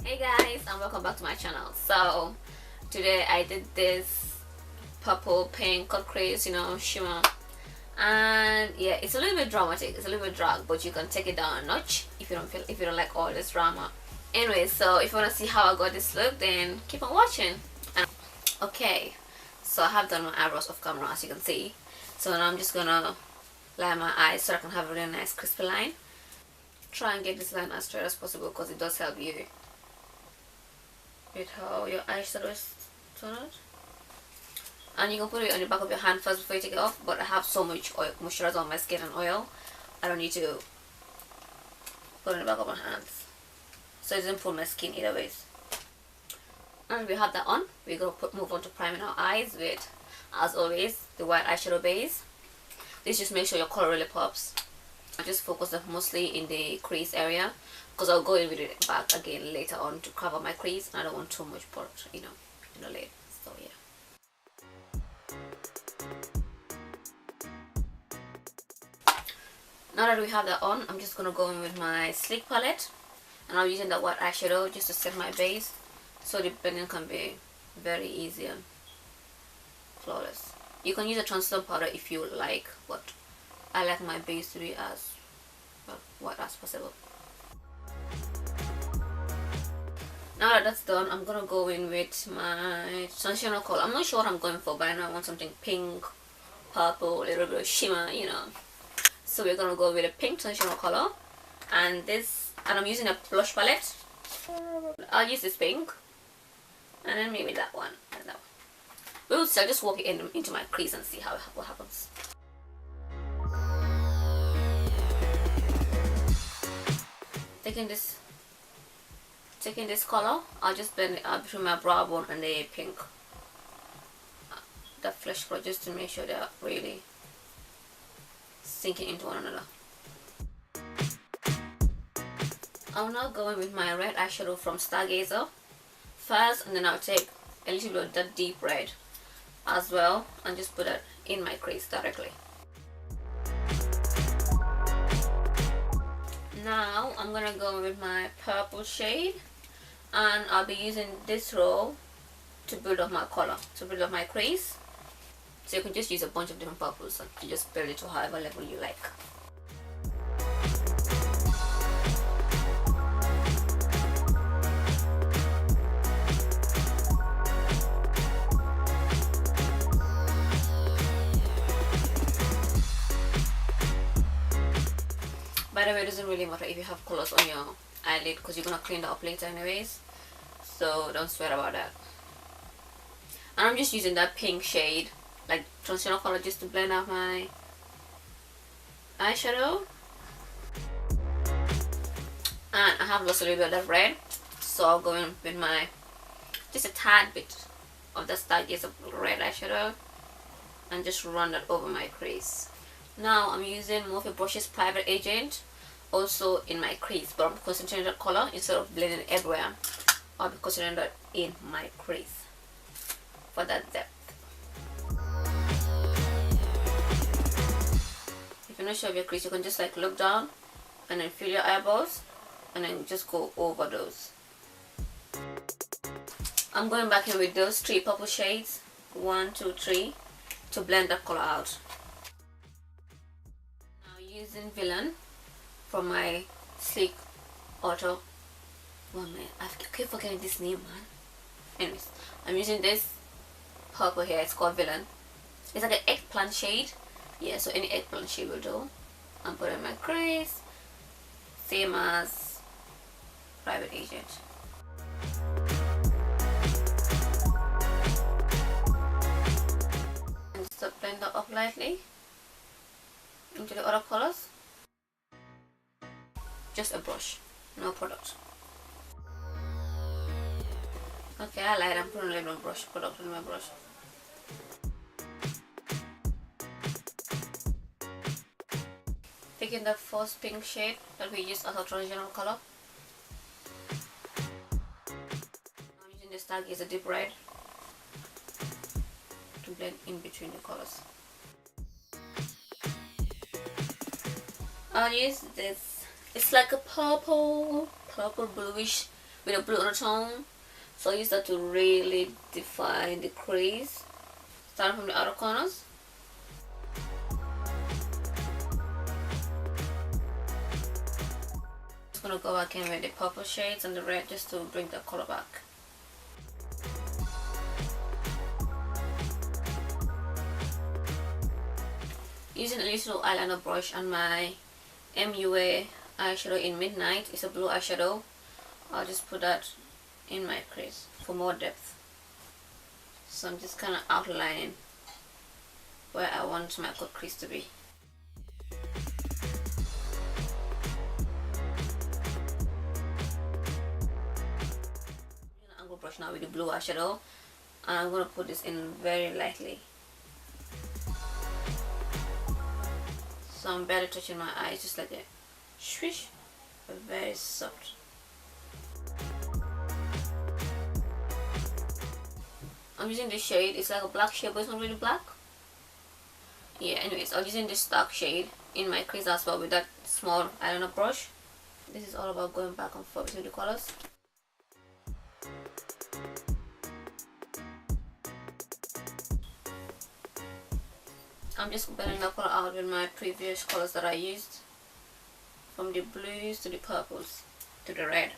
Hey guys, and welcome back to my channel. So today I did this purple pink cut crease, you know, shimmer, and yeah, it's a little bit dramatic, it's a little bit drag, but you can take it down a notch if you don't like all this drama. Anyway, so if you want to see how I got this look, then keep on watching. And okay, so I have done my eyebrows off camera, as you can see. So now I'm just gonna line my eyes so I can have a really nice crispy line. Try and get this line as straight as possible because it does help you with how your eyeshadow is turned out. And you can put it on the back of your hand first before you take it off, but I have so much oil, moisturizer on my skin and oil, I don't need to put it on the back of my hands, so it doesn't pull my skin either ways. And we have that on, we're going to move on to priming our eyes with, as always, the white eyeshadow base. This just makes sure your color really pops. I just focus mostly in the crease area because I'll go in with it back again later on to cover my crease, and I don't want too much product, you know, in the lid. So yeah. Now that we have that on, I'm just gonna go in with my sleek palette, and I'm using that white eyeshadow just to set my base, so the blending can be very easy and flawless. You can use a translucent powder if you like, but I like my base to be as white as possible. Now that that's done, I'm gonna go in with my transitional color. I'm not sure what I'm going for, but I know I want something pink, purple, a little bit of shimmer, you know. So we're gonna go with a pink transitional color, and I'm using a blush palette. I'll use this pink, and then maybe that one and that one. We'll see. I'll just walk it into my crease and see what happens. Taking this color, I'll just blend it out between my brow bone and the pink, the flesh color, just to make sure they're really sinking into one another. I'm now going with my red eyeshadow from Stargazer first, and then I'll take a little bit of that deep red as well and just put it in my crease directly. Now I'm gonna go with my purple shade, and I'll be using this roll to build up my color, to build up my crease. So you can just use a bunch of different purples and you just build it to however level you like. By the way, it doesn't really matter if you have colors on your eyelid because you're gonna clean that up later anyways, so don't sweat about that. And I'm just using that pink shade, like transitional color, just to blend out my eyeshadow. And I have lost a little bit of that red, so I'll go in with my just a tad bit of the Stargazer red eyeshadow and just run that over my crease. Now I'm using Morphe brushes Private Agent also in my crease, but I'm concentrating that color instead of blending everywhere. I'll be concentrating that in my crease for that depth. If you're not sure of your crease, you can just like look down and then feel your eyeballs and then just go over those. I'm going back in with those three purple shades, 1, 2, 3, to blend that color out. Now using Villain from my Sleek Auto. Oh man, I keep forgetting this name, man. Anyways, I'm using this purple here. It's called Villain. It's like an eggplant shade. Yeah, so any eggplant shade will do. I'm putting my crease same as private agent. And just blend that up lightly into the other colors. Just a brush, no product. Okay, I lied, I'm putting a little brush product in my brush. Taking the first pink shade that we used as our transitional color. I'm using the Stargazer deep red to blend in between the colors. I'll use this. It's like a purple bluish with a blue undertone. So I use that to really define the crease, starting from the outer corners. I'm gonna go back in with the purple shades and the red just to bring the color back. Using a little eyeliner brush and my MUA eyeshadow in Mignight, it's a blue eyeshadow. I'll just put that in my crease for more depth. So I'm just kind of outlining where I want my cut crease to be. I'm gonna brush now with the blue eyeshadow, and I'm gonna put this in very lightly. So I'm barely touching my eyes, just like a swish, but very soft. I'm using this shade, it's like a black shade but it's not really black. Yeah, anyways, I'm using this dark shade in my crease as well with that small eyeliner brush. This is all about going back and forth between the colors. I'm just blending the color out with my previous colors that I used, from the blues to the purples to the red.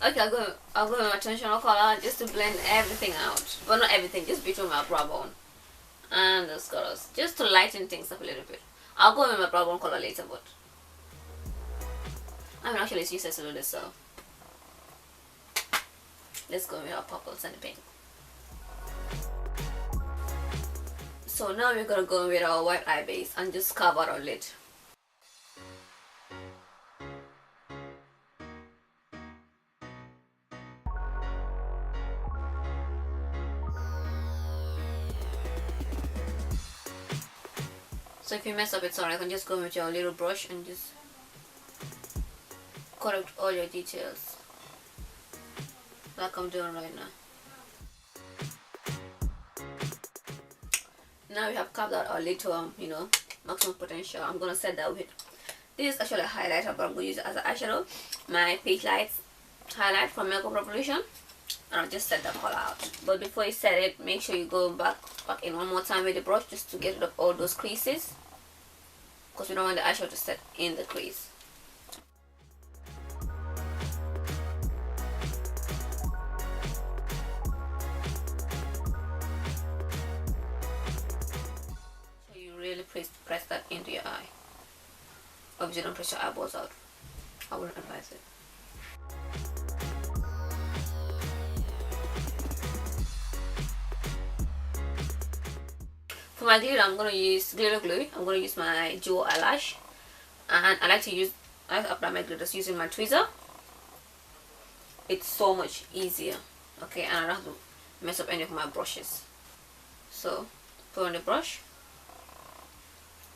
Okay, I'll go with my transitional color just to blend everything out. Well, not everything, just between my brow bone and those colors, just to lighten things up a little bit. I'll go with my brow bone color later, but I mean, actually it's useless to do this, so let's go with our purples and the pink. So now we're gonna go with our white eye base and just carve out our lid. So if you mess up, it's alright. You can just go with your little brush and just correct all your details, like I'm doing right now. Now we have carved out our little, you know, maximum potential. I'm gonna set that with this is actually a highlighter, but I'm gonna use it as an eyeshadow. My Peach Lights highlight from Makeup Revolution, and I'll just set that color out. But before you set it, make sure you go back in one more time with the brush just to get rid of all those creases, because we don't want the eyeshadow to set in the crease. So you really press that into your eye. Obviously don't press your eyeballs out. I wouldn't advise it. For my glitter, I'm going to use glitter glue. I'm going to use my Jewel eyelash, and I like to apply my glitters using my tweezer. It's so much easier, okay, and I don't have to mess up any of my brushes. So put on the brush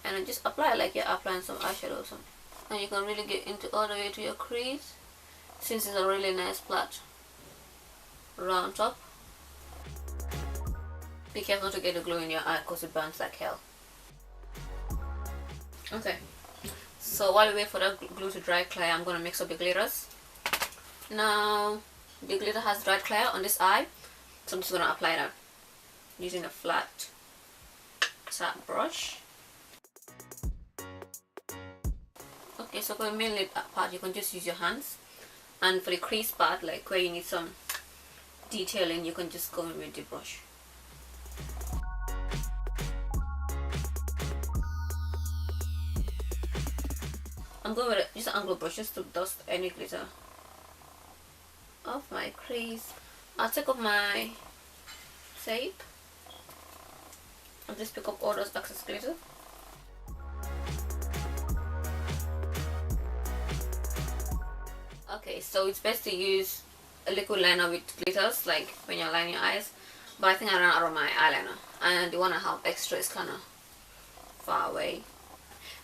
and then just apply it like you're applying some eyeshadow or something, and you can really get into all the way to your crease, since it's a really nice flat round top. Be careful not to get the glue in your eye because it burns like hell. Okay, so while we wait for that glue to dry clear, I'm going to mix up the glitters. Now the glitter has dried clear on this eye, so I'm just going to apply that using a flat tap brush. Okay, so for the main lid part, you can just use your hands, and for the crease part, like where you need some detailing, you can just go in with the brush. I'm going with just an angled brush just to dust any glitter off my crease. I'll take off my tape and just pick up all those excess glitter. Okay, so it's best to use a liquid liner with glitters, like when you're lining your eyes. But I think I ran out of my eyeliner, and the one I have extra is kind of far away,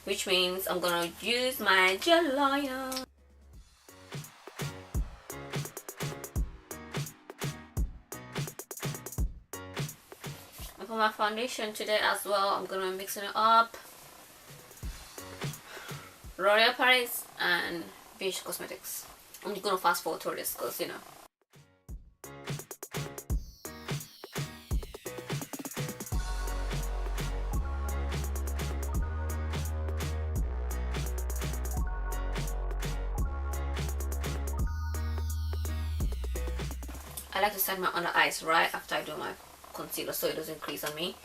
which means I'm gonna use my gel liner. And for my foundation today as well, I'm gonna be mixing it up. L'Oreal Paris and Beige Cosmetics. I'm just gonna fast forward through this because, you know. I like to set my under eyes right after I do my concealer so it doesn't crease on me.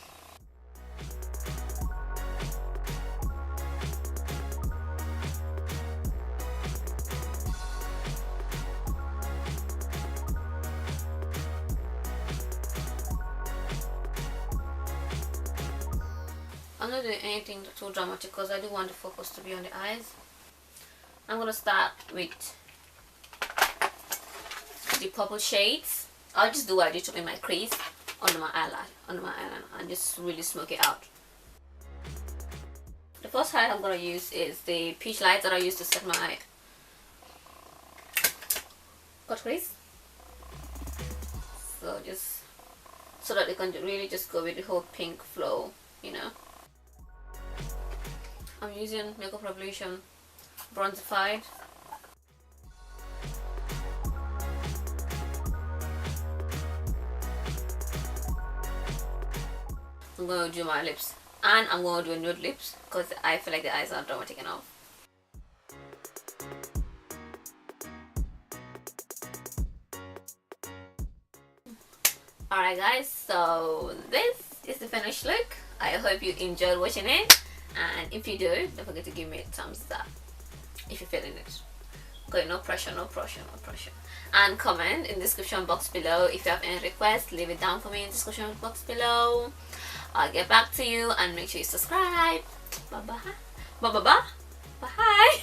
I'm not doing anything too dramatic because I do want the focus to be on the eyes. I'm gonna start with the purple shades. I'll just do what I did in my crease under my eyeliner, and just really smoke it out. The first highlight I'm gonna use is the peach light that I used to set my cut crease. So just so that it can really just go with the whole pink flow, you know. I'm using Makeup Revlotion Bronzified. I'm going to do my lips, and I'm going to do nude lips because I feel like the eyes are dramatic enough. Alright guys, so this is the finished look. I hope you enjoyed watching it, and if you do, don't forget to give me a thumbs up if you're feeling it. Okay, no pressure, no pressure, no pressure. And comment in the description box below. If you have any requests, leave it down for me in the description box below. I'll get back to you, and make sure you subscribe. Bye bye. Bye bye bye. Bye.